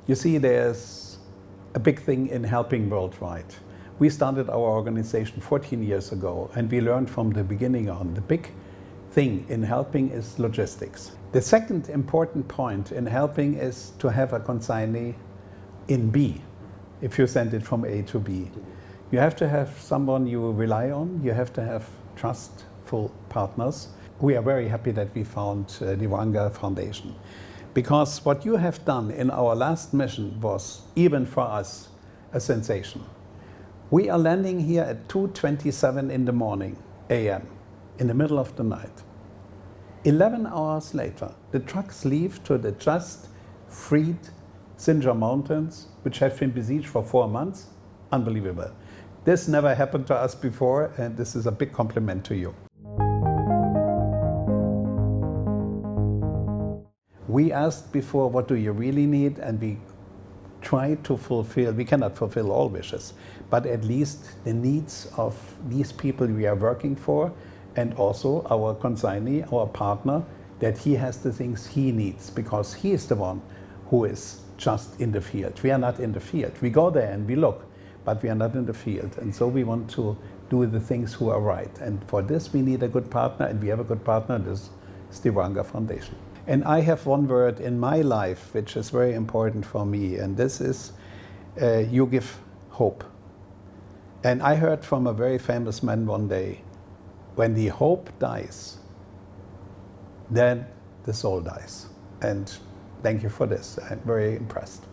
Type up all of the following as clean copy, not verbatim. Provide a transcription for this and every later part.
You see, there's a big thing in helping worldwide. We started our organization 14 years ago, and we learned from the beginning on the big thing in helping is logistics. The second important point in helping is to have a consignee in B, if you send it from A to B. You have to have someone you rely on, you have to have trustful partners. We are very happy that we found the Ruanga Foundation, because what you have done in our last mission was, even for us, a sensation. We are landing here at 2:27 in the morning, a.m., in the middle of the night. 11 hours later, the trucks leave to the just freed Sinjar Mountains, which have been besieged for 4 months. Unbelievable. This never happened to us before, and this is a big compliment to you. We asked before, what do you really need? And we try to fulfill, we cannot fulfill all wishes, but at least the needs of these people we are working for, and also our consignee, our partner, that he has the things he needs, because he is the one who is just in the field. We are not in the field. We go there and we look, but we are not in the field. And so we want to do the things who are right. And for this, we need a good partner, and we have a good partner. This is the Ruanga Foundation. And I have one word in my life which is very important for me, and this is you give hope. And I heard from a very famous man one day, when the hope dies, then the soul dies. And thank you for this. I'm very impressed.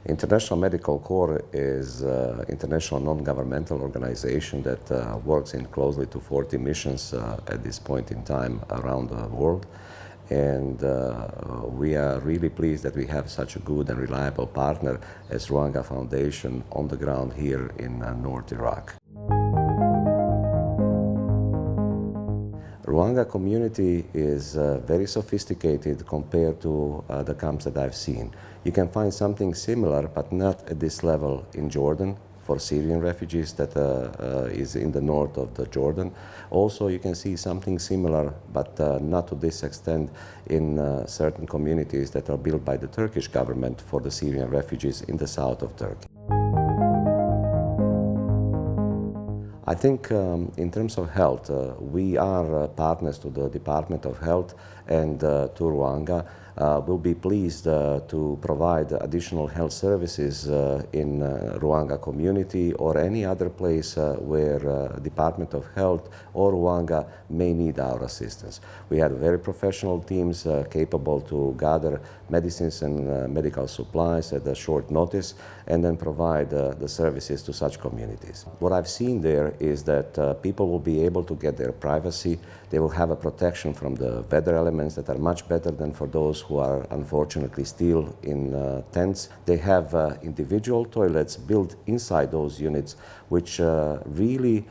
International Medical Corps is an international non-governmental organization that works in closely to 40 missions at this point in time around the world. And we are really pleased that we have such a good and reliable partner as Ruanga Foundation on the ground here in North Iraq. Ruanga community is very sophisticated compared to the camps that I've seen. You can find something similar, but not at this level in Jordan for Syrian refugees that is in the north of the Jordan. Also, you can see something similar, but not to this extent in certain communities that are built by the Turkish government for the Syrian refugees in the south of Turkey. I think in terms of health, we are partners to the Department of Health and to Ruanga. We'll be pleased to provide additional health services in Ruanga community or any other place where Department of Health or Ruanga may need our assistance. We have very professional teams capable to gather medicines and medical supplies at a short notice and then provide the services to such communities. What I've seen there is that people will be able to get their privacy. They will have a protection from the weather elements that are much better than for those who are unfortunately still in tents. They have individual toilets built inside those units, which really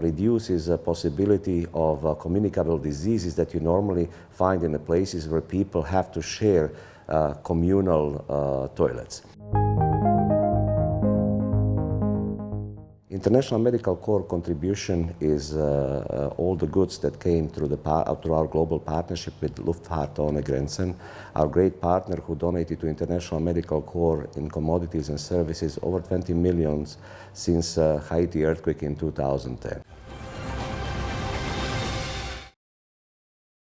reduces the possibility of communicable diseases that you normally find in the places where people have to share communal toilets. International Medical Corps contribution is all the goods that came through our global partnership with Luftfahrt ohne Grenzen, our great partner who donated to International Medical Corps in commodities and services over 20 million since Haiti earthquake in 2010.